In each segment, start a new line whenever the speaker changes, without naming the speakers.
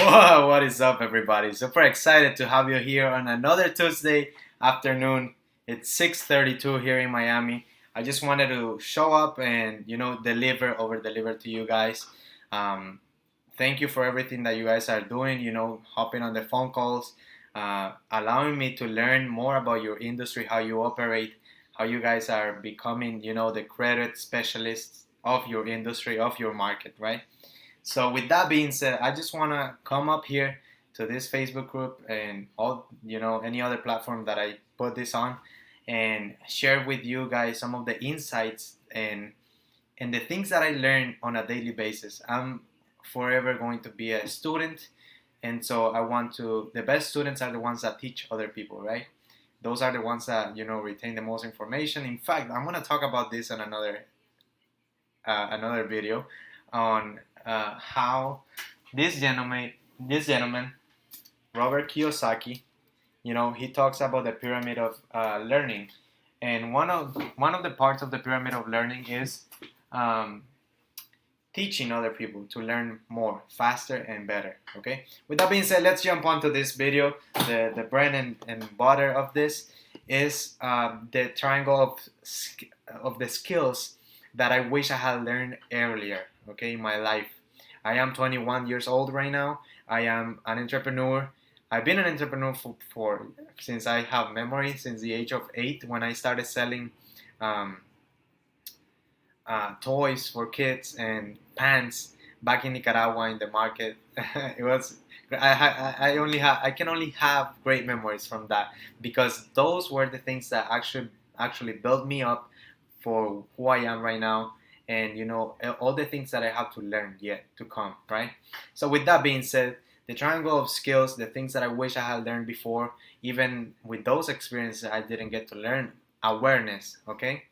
Whoa, what is up, everybody? Super excited to have you here on another Tuesday afternoon. It's 6:32 here in Miami. I just wanted to show up and deliver over deliver to you guys. Um, Thank you for everything that you guys are doing. Hopping on the phone calls, allowing me to learn more about your industry, how you operate, how you guys are becoming the credit specialists of your industry, of your market, right? So with that being said, I just want to come up here to this Facebook group and all any other platform that I put this on and share with you guys some of the insights and the things that I learn on a daily basis. I'm forever going to be a student, and so I want to. The best students are the ones that teach other people, right? Those are the ones that retain the most information. In fact, I'm gonna talk about this in another video on how this gentleman, Robert Kiyosaki, he talks about the pyramid of learning, and one of the parts of the pyramid of learning is um, teaching other people to learn more, faster, and better. Okay. With that being said, let's jump onto this video. The bread and butter of this is the triangle of the skills that I wish I had learned earlier. Okay, in my life. I am 21 years old right now. I am an entrepreneur. I've been an entrepreneur for since I have memory, since the age of 8 when I started selling um, toys for kids and pants back in Nicaragua in the market. It was I can only have great memories from that because those were the things that actually built me up for who I am right now, and all the things that I have to learn yet to come, right? So with that being said, the triangle of skills, the things that I wish I had learned before, even with those experiences I didn't get to learn, awareness, okay?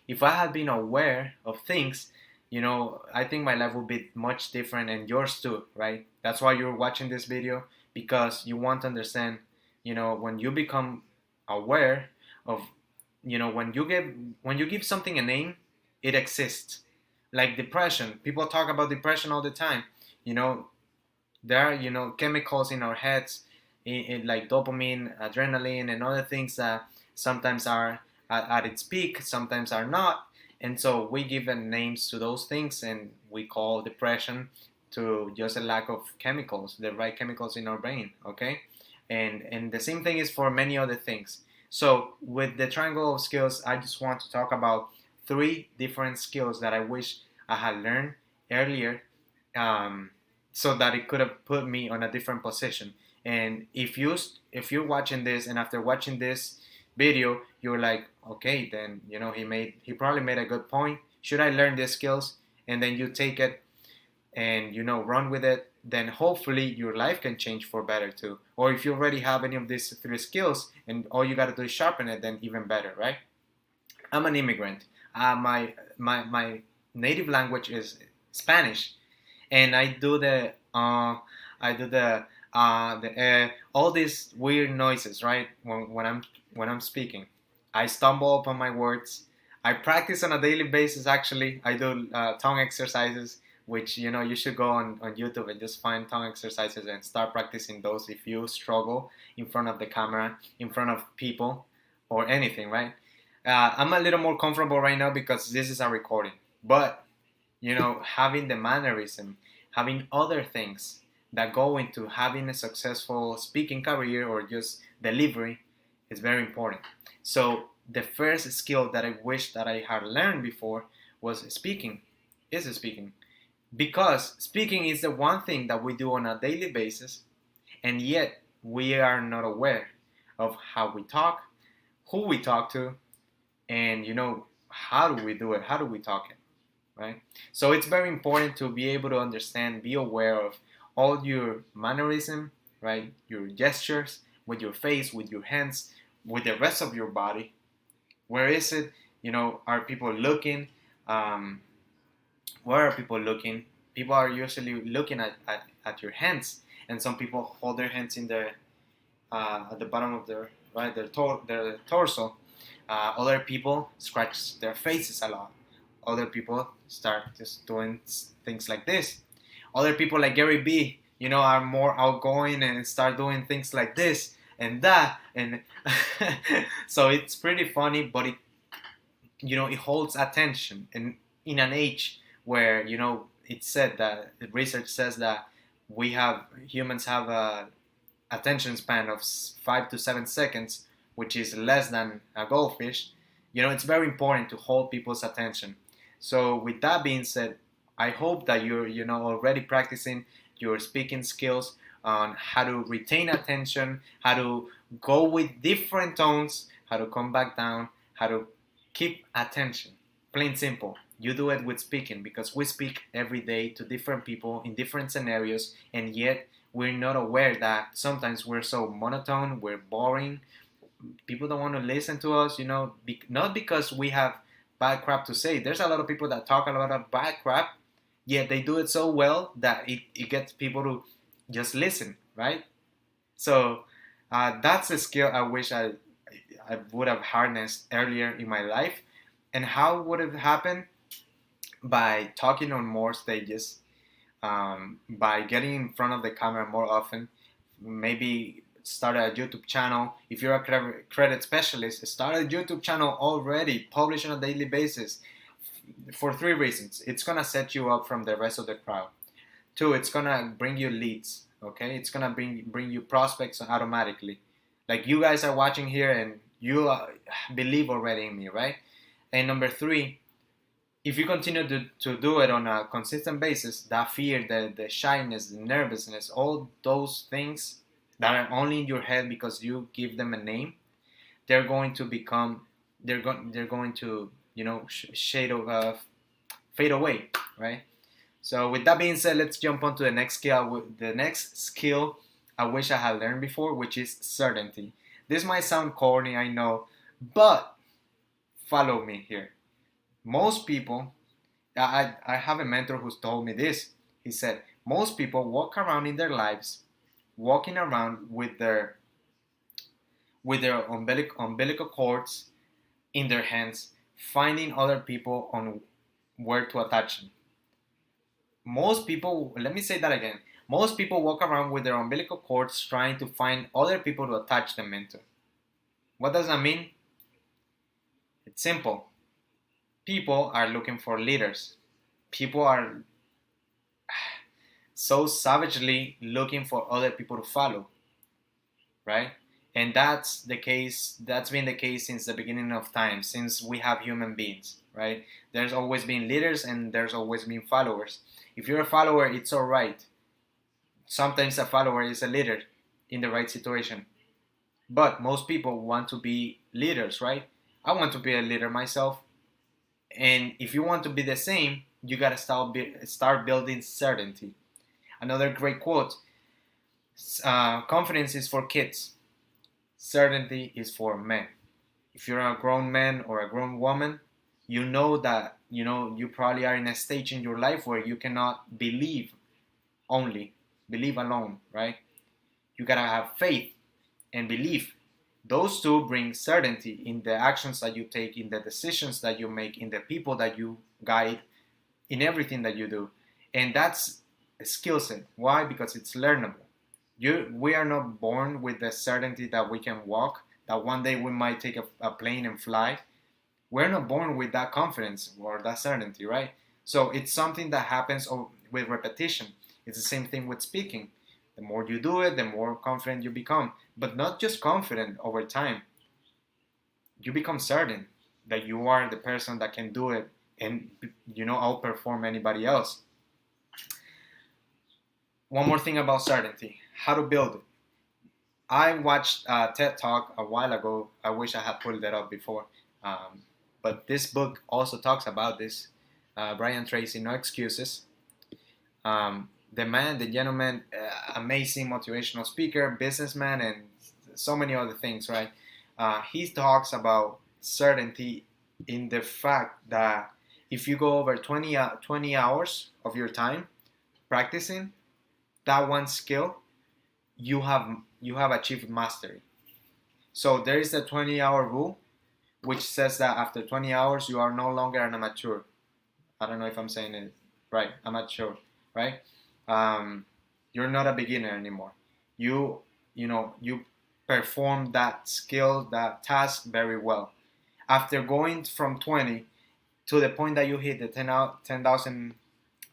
If I had been aware of things, I think my life would be much different and yours too, right? That's why you're watching this video, because you want to understand, when you become aware of, when you give something a name, it exists. Like depression, people talk about depression all the time. You know, there are chemicals in our heads, like dopamine, adrenaline, and other things that sometimes are at its peak, sometimes are not, and so we give names to those things, and we call depression to just a lack of chemicals, the right chemicals in our brain. Okay, and the same thing is for many other things. So with the triangle of skills, I just want to talk about three different skills that I wish I had learned earlier, um, so that it could have put me on a different position. And if you're watching this, and after watching this video, you're like, okay, then he probably made a good point. Should I learn these skills? And then you take it and run with it. Then hopefully your life can change for better too. Or if you already have any of these three skills and all you got to do is sharpen it, then even better, right? I'm an immigrant. My native language is Spanish, and I do the all these weird noises, right? When I'm speaking, I stumble upon my words. I practice on a daily basis. Actually, I do tongue exercises, which you should go on YouTube and just find tongue exercises and start practicing those if you struggle in front of the camera, in front of people, or anything, right? I'm a little more comfortable right now because this is a recording, but having the mannerism, having other things that go into having a successful speaking career or just delivery is very important. So the first skill that I wish that I had learned before was speaking, is speaking. Because speaking is the one thing that we do on a daily basis, and yet we are not aware of how we talk, who we talk to, and how do we do it, how do we talk it, right? So it's very important to be able to understand, be aware of all your mannerism, right? Your gestures with your face, with your hands, with the rest of your body. Where is it? Are people looking? Um, where are people looking? People are usually looking at your hands, and some people hold their hands in the at the bottom of their right their torso. Other people scratch their faces a lot. Other people start just doing things like this. Other people like Gary Vee. are more outgoing and start doing things like this and that, and so it's pretty funny, but it holds attention, and in an age where it's said that research says that humans have a attention span of 5 to 7 seconds, which is less than a goldfish. It's very important to hold people's attention. So with that being said, I hope that you're already practicing your speaking skills on how to retain attention, how to go with different tones, how to come back down, how to keep attention. Plain simple. You do it with speaking, because we speak every day to different people in different scenarios, and yet we're not aware that sometimes we're so monotone, we're boring. People don't want to listen to us, not because we have bad crap to say. There's a lot of people that talk a lot of bad crap, yet they do it so well that it gets people to just listen, right? So that's a skill I wish I would have harnessed earlier in my life. And how would it happen? By talking on more stages, by getting in front of the camera more often, maybe start a YouTube channel. If you're a credit specialist, start a YouTube channel already, publish on a daily basis, for three reasons. It's gonna set you up from the rest of the crowd. Two, it's gonna bring you leads. Okay, it's gonna bring you prospects automatically. Like you guys are watching here and you believe already in me, right? And number three, if you continue to do it on a consistent basis, that fear, the shyness, the nervousness, all those things that are only in your head because you give them a name, they're going to become, they're going to, fade away, right? So with that being said, let's jump on to the next skill. The next skill I wish I had learned before, which is certainty. This might sound corny, I know, but follow me here. Most people, I have a mentor who's told me this. He said, most people walk around in their lives, walking around with their umbilical cords in their hands, finding other people on where to attach them. Most people, let me say that again. Most people walk around with their umbilical cords trying to find other people to attach them into. What does that mean? It's simple. People are looking for leaders. People are so savagely looking for other people to follow, right? And that's the case, that's been the case since the beginning of time, since we have human beings, right? There's always been leaders and there's always been followers. If you're a follower, it's all right. Sometimes a follower is a leader in the right situation. But most people want to be leaders, right? I want to be a leader myself. And if you want to be the same, you gotta start building certainty. Another great quote: confidence is for kids, certainty is for men. If you're a grown man or a grown woman, you know that you probably are in a stage in your life where you cannot believe only, believe alone, right? You gotta have faith and belief. Those two bring certainty in the actions that you take, in the decisions that you make, in the people that you guide, in everything that you do. And that's a skill set. Why? Because it's learnable. We are not born with the certainty that we can walk, that one day we might take a plane and fly. We're not born with that confidence or that certainty, right? So it's something that happens with repetition. It's the same thing with speaking. The more you do it, the more confident you become. But not just confident over time. You become certain that you are the person that can do it and outperform anybody else. One more thing about certainty: how to build it. I watched a TED Talk a while ago. I wish I had pulled that up before. But this book also talks about this. Brian Tracy, No Excuses. The gentleman, amazing motivational speaker, businessman, and so many other things, right? He talks about certainty in the fact that if you go over 20 hours of your time practicing that one skill, you have achieved mastery. So there is a 20-hour rule, which says that after 20 hours you are no longer an amateur. I don't know if I'm saying it right. Amateur, right? You're not a beginner anymore. You you perform that skill, that task very well. After going from 20 to the point that you hit the 10,000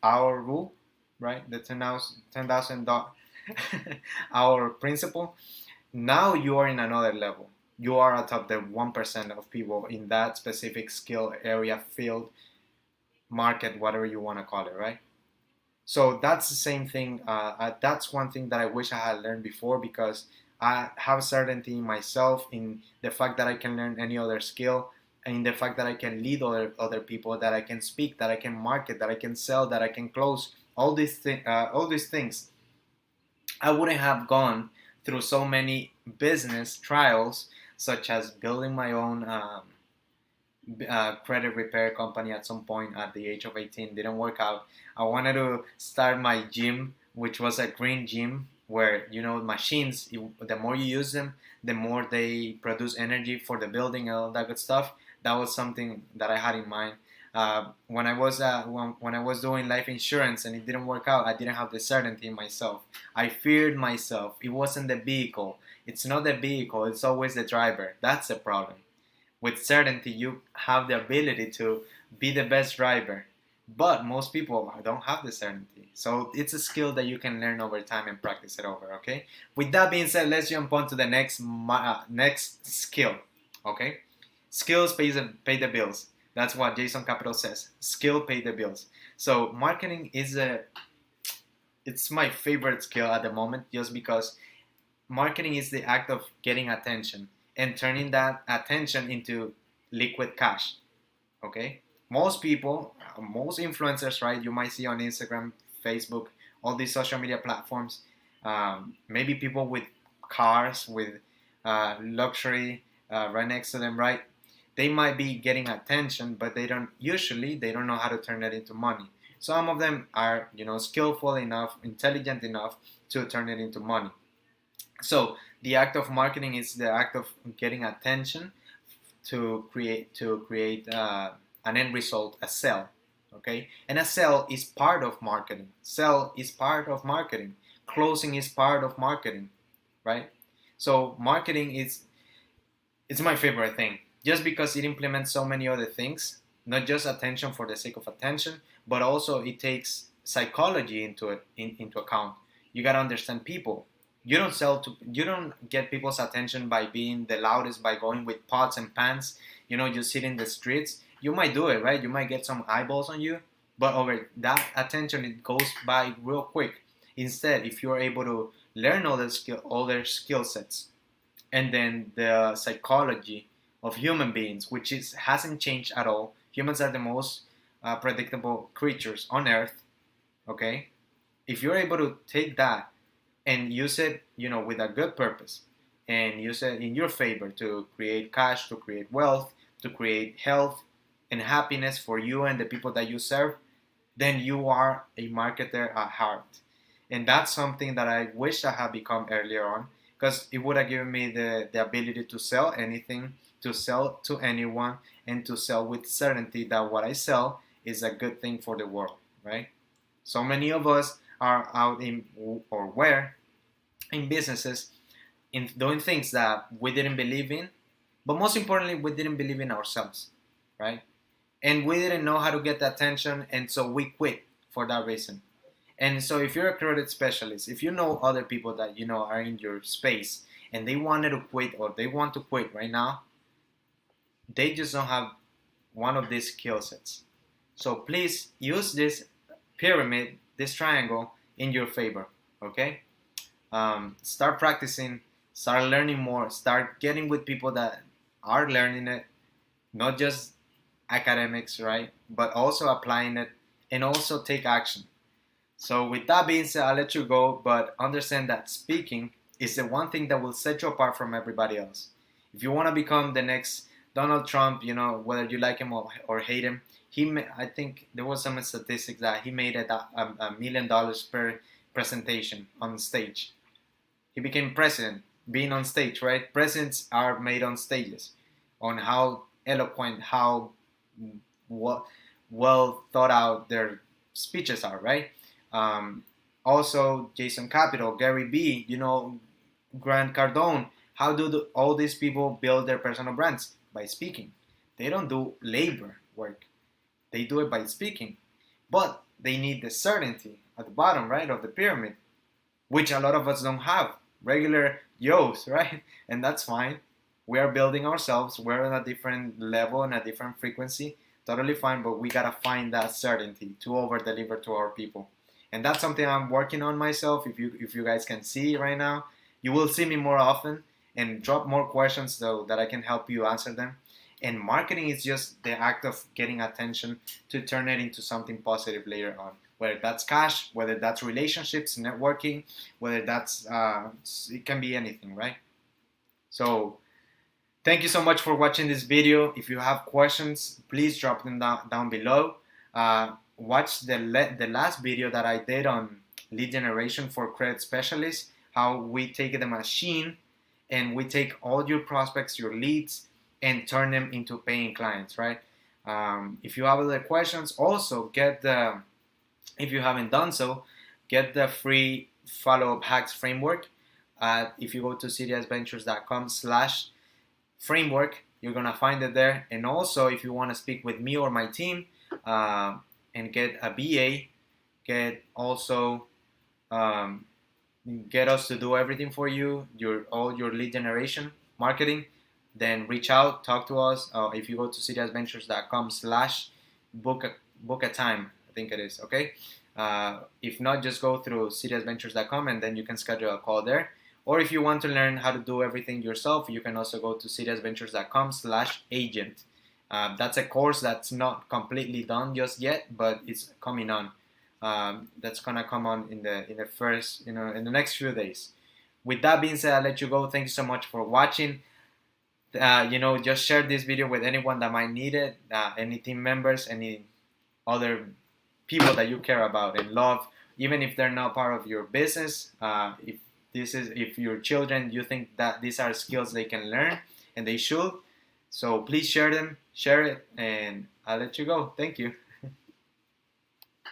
hour rule, right? The 10,000 hour principle. Now you are in another level. You are atop the 1% of people in that specific skill area, field, market, whatever you want to call it, right? So that's the same thing. That's one thing that I wish I had learned before, because I have certainty in myself, in the fact that I can learn any other skill, and in the fact that I can lead other people, that I can speak, that I can market, that I can sell, that I can close. All these things, I wouldn't have gone through so many business trials, such as building my own credit repair company at some point at the age of 18. Didn't work out. I wanted to start my gym, which was a green gym where, machines, the more you use them, the more they produce energy for the building and all that good stuff. That was something that I had in mind. When I was doing life insurance and it didn't work out, I didn't have the certainty in myself. I feared myself. It wasn't the vehicle. It's not the vehicle. It's always the driver. That's the problem. With certainty, you have the ability to be the best driver, but most people don't have the certainty. So it's a skill that you can learn over time and practice it over. Okay. With that being said, let's jump on to the next skill. Okay. Skills pay the bills. That's what Jason Capital says. Skill pay the bills. So marketing it's my favorite skill at the moment, just because marketing is the act of getting attention and turning that attention into liquid cash. Okay, most people, most influencers, right? You might see on Instagram, Facebook, all these social media platforms. Maybe people with cars, with luxury right next to them, right? They might be getting attention, but they don't know how to turn that into money. Some of them are, skillful enough, intelligent enough to turn it into money. So the act of marketing is the act of getting attention to create an end result, a sale. Okay, and a sale is part of marketing. Sell is part of marketing. Closing is part of marketing, right? So marketing is it's my favorite thing, just because it implements so many other things, not just attention for the sake of attention, but also it takes psychology into account. You got to understand people. You don't get people's attention by being the loudest, by going with pots and pans, just hitting the streets. You might do it, right? You might get some eyeballs on you, but over that attention, it goes by real quick. Instead, if you're able to learn all their skill sets, and then the psychology of human beings, which hasn't changed at all. Humans are the most predictable creatures on Earth. Okay, if you're able to take that and use it, with a good purpose, and use it in your favor to create cash, to create wealth, to create health and happiness for you and the people that you serve, then you are a marketer at heart. And that's something that I wish I had become earlier on, because it would have given me the ability to sell anything, to sell to anyone, and to sell with certainty that what I sell is a good thing for the world, right? So many of us are out in, or were in businesses, in doing things that we didn't believe in, but most importantly, we didn't believe in ourselves, right? And we didn't know how to get the attention, and so we quit for that reason. And so if you're a credit specialist, if you know other people that are in your space and they wanted to quit, or they want to quit right now, they just don't have one of these skill sets. So please use this pyramid, this triangle, in your favor. Okay, start practicing, start learning more, start getting with people that are learning it, not just academics, right? But also applying it, and also take action. So with that being said, I'll let you go, but understand that speaking is the one thing that will set you apart from everybody else. If you want to become the next Donald Trump, whether you like him or hate him, I think there was some statistics that he made $1 million per presentation on stage. He became president, being on stage, right? Presidents are made on stages, on how eloquent, how well thought out their speeches are, right? Also, Jason Capital, Gary B, Grant Cardone. How do all these people build their personal brands? By speaking. They don't do labor work. They do it by speaking. But they need the certainty at the bottom, right, of the pyramid, which a lot of us don't have. Regular Joes, right? And that's fine. We are building ourselves. We're on a different level and a different frequency. Totally fine, but we gotta find that certainty to over deliver to our people. And that's something I'm working on myself. If you guys can see right now, you will see me more often and drop more questions so that I can help you answer them. And marketing is just the act of getting attention to turn it into something positive later on. Whether that's cash, whether that's relationships, networking, whether that's it can be anything, right? So thank you so much for watching this video. If you have questions, please drop them down below. Watch the last video that I did on lead generation for credit specialists, how we take the machine and we take all your prospects, your leads, and turn them into paying clients, right? If you have other questions, also if you haven't done so, get the free follow-up hacks framework. If you go to seriousventures.com/framework, you're gonna find it there. And also, if you want to speak with me or my team and get a BA, get us to do everything for you, all your lead generation marketing, then reach out, talk to us. If you go to seriousventures.com/book a time, I think it is, okay? If not, just go through seriousventures.com and then you can schedule a call there. Or if you want to learn how to do everything yourself, you can also go to seriousventures.com/agent. That's a course that's not completely done just yet, but it's coming on. That's gonna come on in the first, in the next few days. With that being said, I'll let you go. Thank you so much for watching. Just share this video with anyone that might need it. Any team members, any other people that you care about and love, even if they're not part of your business. If your children, you think that these are skills they can learn and they should, so please share it, and I'll let you go. Thank you.